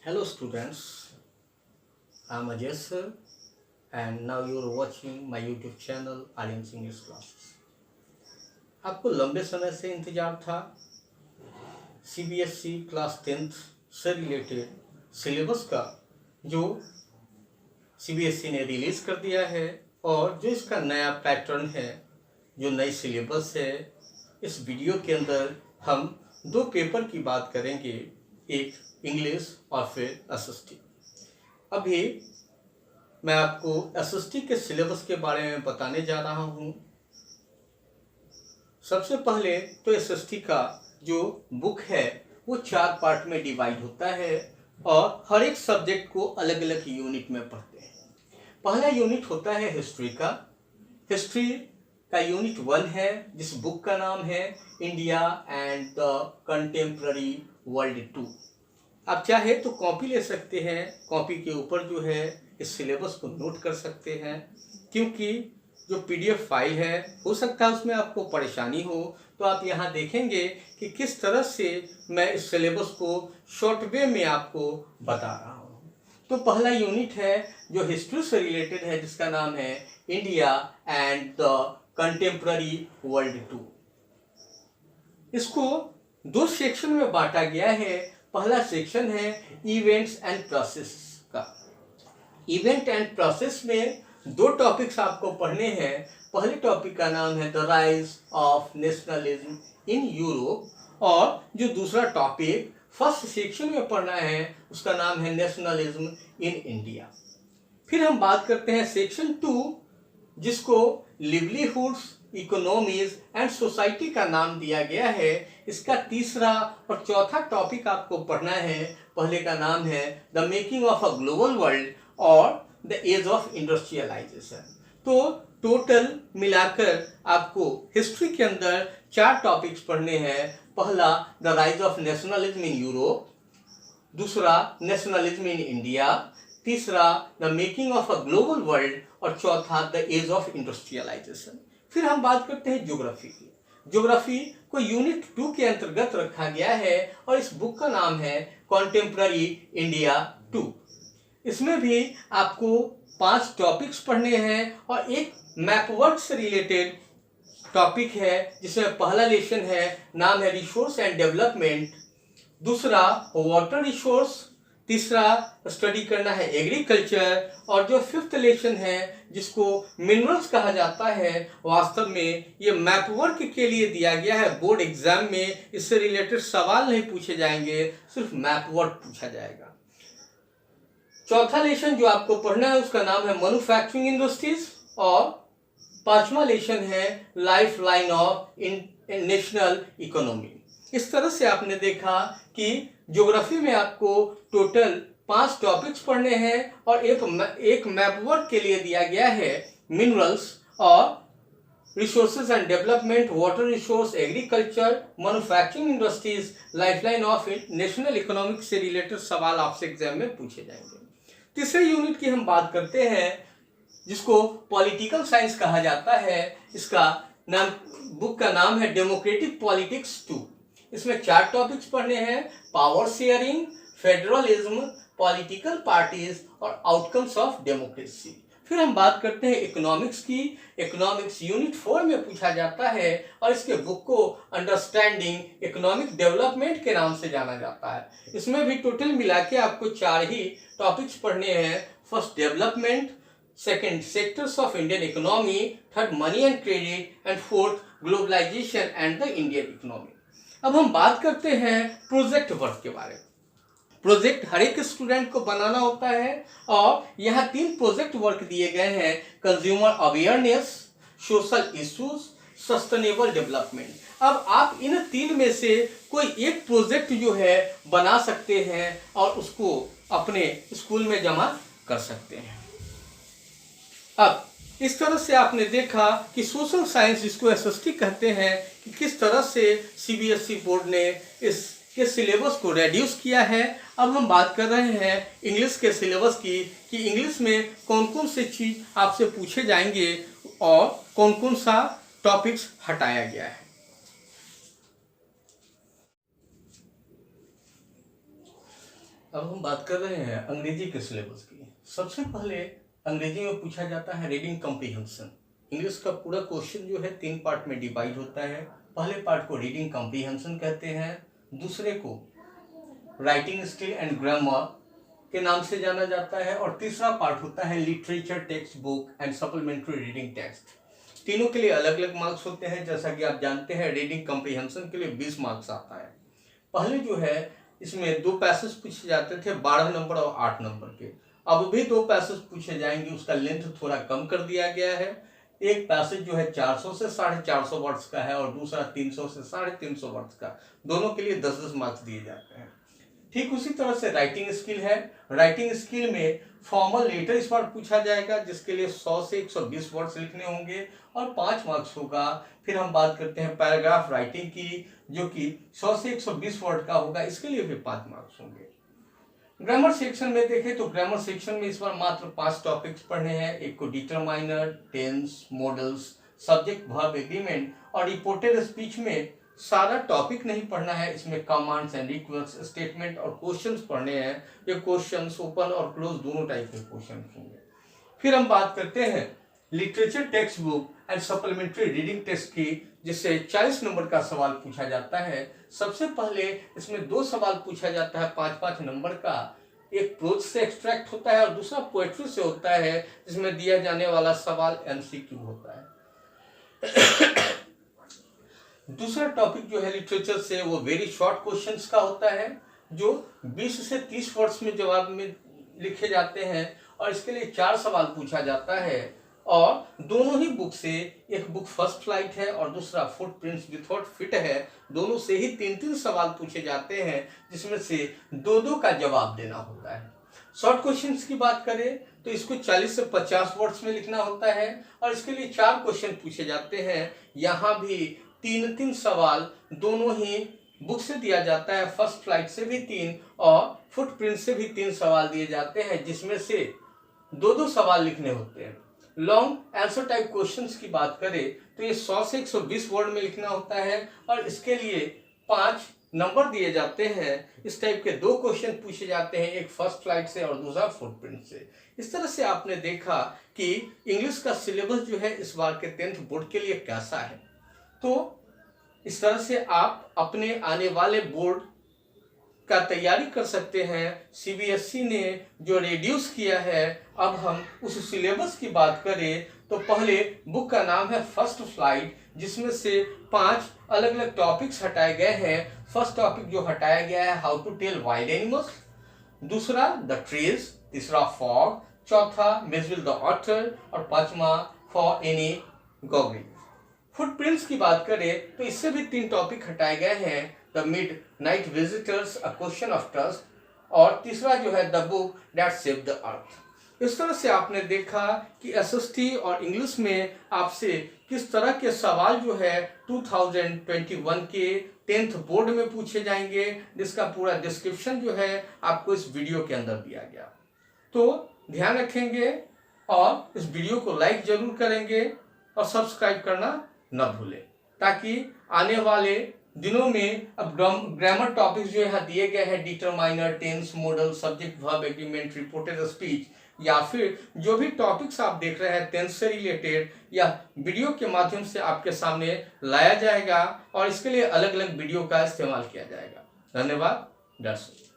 Hello students, I am Ajay sir and now you are watching my YouTube channel Aryan's English Classes। आपको लंबे समय से इंतजार था CBSE क्लास 10th से रिलेटेड सिलेबस का जो CBSE ने रिलीज़ कर दिया है और जो इसका नया पैटर्न है, जो नई सिलेबस है। इस वीडियो के अंदर हम दो पेपर की बात करेंगे, एक इंग्लिश और फिर SST। अभी मैं आपको SST के सिलेबस के बारे में बताने जा रहा हूँ। सबसे पहले तो SST का जो बुक है वो 4 पार्ट में डिवाइड होता है और हर एक सब्जेक्ट को अलग अलग यूनिट में पढ़ते हैं। पहला यूनिट होता है हिस्ट्री का। हिस्ट्री का यूनिट 1 है जिस बुक का नाम है India and the contemporary world 2। आप चाहे तो कॉपी ले सकते हैं, कॉपी के ऊपर जो है इस सिलेबस को नोट कर सकते हैं, क्योंकि जो PDF फाइल है हो सकता है उसमें आपको परेशानी हो, तो आप यहाँ देखेंगे कि किस तरह से मैं इस सिलेबस को शॉर्ट वे में आपको बता रहा हूँ। तो पहला यूनिट है जो हिस्ट्री से रिलेटेड है जिसका नाम है India and the contemporary world 2। इसको दो सेक्शन में बांटा गया है। पहला सेक्शन है इवेंट्स एंड प्रोसेस का। इवेंट एंड प्रोसेस में दो टॉपिक्स आपको पढ़ने हैं। पहले टॉपिक का नाम है the rise of nationalism in Europe और जो दूसरा टॉपिक फर्स्ट सेक्शन में पढ़ना है उसका नाम है नेशनलिज्म इन इंडिया। फिर हम बात करते हैं सेक्शन 2 जिसको लिवलीहुड्स, इकोनॉमीज एंड सोसाइटी का नाम दिया गया है। इसका तीसरा और चौथा टॉपिक आपको पढ़ना है। पहले का नाम है the making of a global world और द एज ऑफ इंडस्ट्रियलाइजेशन। तो टोटल मिलाकर आपको हिस्ट्री के अंदर 4 टॉपिक्स पढ़ने हैं। पहला the rise of nationalism in Europe, दूसरा नेशनलिज्म इन इंडिया, तीसरा the making of a global world और चौथा द एज ऑफ इंडस्ट्रियलाइजेशन। फिर हम बात करते हैं ज्योग्राफी की। ज्योग्राफी को यूनिट 2 के अंतर्गत रखा गया है और इस बुक का नाम है कॉन्टेम्प्ररी इंडिया 2। इसमें भी आपको 5 टॉपिक्स पढ़ने हैं और एक मैपवर्क से रिलेटेड टॉपिक है जिसमें पहला लेसन है, नाम है रिसोर्स एंड डेवलपमेंट, दूसरा वाटर रिसोर्स, तीसरा स्टडी करना है एग्रीकल्चर और जो 5th लेसन है जिसको मिनरल्स कहा जाता है, वास्तव में ये मैपवर्क के लिए दिया गया है। बोर्ड एग्जाम में इससे रिलेटेड सवाल नहीं पूछे जाएंगे, सिर्फ मैपवर्क पूछा जाएगा। चौथा लेसन जो आपको पढ़ना है उसका नाम है मैन्युफैक्चरिंग इंडस्ट्रीज और 5वां लेसन है life line of national economy. इस तरह से आपने देखा कि ज्योग्राफी में आपको टोटल 5 टॉपिक्स पढ़ने हैं और एक मैपवर्क के लिए दिया गया है मिनरल्स और resources and development, water resource, agriculture, manufacturing industries, lifeline of national economic से रिलेटेड सवाल आपसे एग्जाम में पूछे जाएंगे। तीसरे यूनिट की हम बात करते हैं जिसको पॉलिटिकल साइंस कहा जाता है। इसका नाम, बुक का नाम है डेमोक्रेटिक पॉलिटिक्स 2। इसमें 4 टॉपिक्स पढ़ने हैं, power sharing, federalism, political parties और आउटकम्स ऑफ डेमोक्रेसी। फिर हम बात करते हैं इकोनॉमिक्स की। इकोनॉमिक्स यूनिट 4 में पूछा जाता है और इसके बुक को अंडरस्टैंडिंग इकोनॉमिक डेवलपमेंट के नाम से जाना जाता है। इसमें भी टोटल मिला के आपको 4 ही टॉपिक्स पढ़ने हैं। First development, second sectors of Indian economy, third money and credit and fourth globalisation and the Indian economy. अब हम बात करते हैं प्रोजेक्ट वर्क के बारे में। प्रोजेक्ट हर एक स्टूडेंट को बनाना होता है और यहाँ 3 प्रोजेक्ट वर्क दिए गए हैं, consumer awareness, social issues, sustainable development. अब आप इन 3 में से कोई एक प्रोजेक्ट जो है बना सकते हैं और उसको अपने स्कूल में जमा कर सकते हैं। अब इस तरह से आपने देखा कि सोशल साइंस जिसको SST कहते हैं कि किस तरह से CBSE बोर्ड ने इसके सिलेबस को रेड्यूस किया है। अब हम बात कर रहे हैं इंग्लिश के सिलेबस की कि इंग्लिश में कौन कौन से चीज़ आपसे पूछे जाएंगे और कौन कौन सा टॉपिक्स हटाया गया है। अब हम बात कर रहे हैं अंग्रेजी के सिलेबस की। सबसे पहले अंग्रेजी में पूछा जाता है रीडिंग कॉम्प्रिहेंशन। इंग्लिश का पूरा क्वेश्चन जो है 3 पार्ट में डिवाइड होता है। पहले पार्ट को रीडिंग कॉम्प्रिहेंशन कहते हैं, दूसरे को राइटिंग स्किल एंड ग्रामर के नाम से जाना जाता है, और तीसरा पार्ट होता है literature text book and supplementary reading text. तीनों के लिए अलग अलग मार्क्स होते हैं। जैसा कि आप जानते हैं रीडिंग कॉम्प्रिहेंशन के लिए 20 मार्क्स आता है। पहले जो है इसमें 2 पैसेज पूछे जाते थे 12 नंबर और 8 नंबर के। अब भी 2 पैसेज पूछे जाएंगे, उसका लेंथ थोड़ा कम कर दिया गया है। एक पैसेज जो है 400 से 450 वर्ड्स का है और दूसरा 300 से 350 वर्ड्स का। दोनों के लिए 10-10 मार्क्स दिए जाते हैं। ठीक उसी तरह से राइटिंग स्किल है। राइटिंग स्किल में फॉर्मल लेटर इस बार पूछा जाएगा, जिसके लिए 100 से 120 वर्ड्स लिखने होंगे और 5 मार्क्स होगा। फिर हम बात करते हैं पैराग्राफ राइटिंग की, जो कि 100 से 120 वर्ड का होगा, इसके लिए भी 5 मार्क्स होंगे। ग्रामर सेक्शन में देखें तो ग्रामर सेक्शन में इस बार मात्र 5 टॉपिक्स पढ़ने हैं। एक को determiner, tense, modals, subject, verb, agreement और रिपोर्टेड स्पीच में सारा टॉपिक नहीं पढ़ना है। इसमें कमांड्स एंड रिक्वेस्ट, स्टेटमेंट और क्वेश्चंस पढ़ने हैं। ये क्वेश्चंस ओपन और क्लोज दोनों टाइप के क्वेश्चंस होंगे। फिर हम बात करते हैं literature text book and supplementary reading text की, जिससे 40 नंबर का सवाल पूछा जाता है। सबसे पहले इसमें 2 सवाल पूछा जाता है 5-5 नंबर का। एक प्रोज से एक्सट्रैक्ट होता है और दूसरा पोएट्री से होता है, जिसमें दिया जाने वाला सवाल एमसीक्यू होता है। दूसरा टॉपिक जो है लिटरेचर से, वो वेरी शॉर्ट क्वेश्चंस का होता है, जो 20 से 30 वर्ड्स में जवाब में लिखे जाते हैं, और इसके लिए 4 सवाल पूछा जाता है। और दोनों ही बुक से, एक बुक फर्स्ट फ्लाइट है और दूसरा फुटप्रिंट्स विदाउट फिट है, दोनों से ही 3-3 सवाल पूछे जाते हैं, जिसमें से 2-2 का जवाब देना होता है। शॉर्ट क्वेश्चंस की बात करें तो इसको 40 से 50 वर्ड्स में लिखना होता है, और इसके लिए 4 क्वेश्चन पूछे जाते हैं। यहाँ भी 3-3 सवाल दोनों ही बुक से दिया जाता है। फर्स्ट फ्लाइट से भी 3 और फुटप्रिंट से भी 3 सवाल दिए जाते हैं, जिसमें से 2-2 सवाल लिखने होते हैं। लॉन्ग आंसर टाइप क्वेश्चंस की बात करें तो ये 100 से 120 वर्ड में लिखना होता है, और इसके लिए 5 नंबर दिए जाते हैं। इस टाइप के 2 क्वेश्चन पूछे जाते हैं, एक फर्स्ट फ्लाइट से और दूसरा फुटप्रिंट से। इस तरह से आपने देखा कि इंग्लिश का सिलेबस जो है इस बार के 10th बोर्ड के लिए कैसा है। तो इस तरह से आप अपने आने वाले बोर्ड का तैयारी कर सकते हैं। सीबीएसई ने जो रिड्यूस किया है, अब हम उस सिलेबस की बात करें तो पहले बुक का नाम है फर्स्ट फ्लाइट, जिसमें से 5 अलग अलग टॉपिक्स हटाए गए हैं। फर्स्ट टॉपिक जो हटाया गया है how to tell wild animals, दूसरा द ट्रीज, तीसरा फॉग, चौथा मिसविल द ऑथर और 5वां फॉर एनी गॉगलिंग। फुटप्रिंट्स की बात करें तो इससे भी 3 टॉपिक हटाए गए हैं, the mid night visitors, a question of trust, और तीसरा जो है the book that saved the earth. इस तरह से आपने देखा कि एसएसटी और इंग्लिश में आपसे किस तरह के सवाल जो है 2021 के 10th बोर्ड में पूछे जाएंगे, जिसका पूरा डिस्क्रिप्शन जो है आपको इस वीडियो के अंदर दिया गया। तो ध्यान रखेंगे और इस वीडियो को लाइक जरूर करेंगे और सब्सक्राइब करना न भूलें, ताकि आने वाले दिनों में अब ग्रामर टॉपिक्स जो यहाँ दिए गए हैं, determiner, tense, modal, subject, verb, agreement, reported speech, या फिर जो भी टॉपिक्स आप देख रहे हैं टेंस से रिलेटेड, या वीडियो के माध्यम से आपके सामने लाया जाएगा, और इसके लिए अलग अलग वीडियो का इस्तेमाल किया जाएगा। धन्यवाद दर्शक।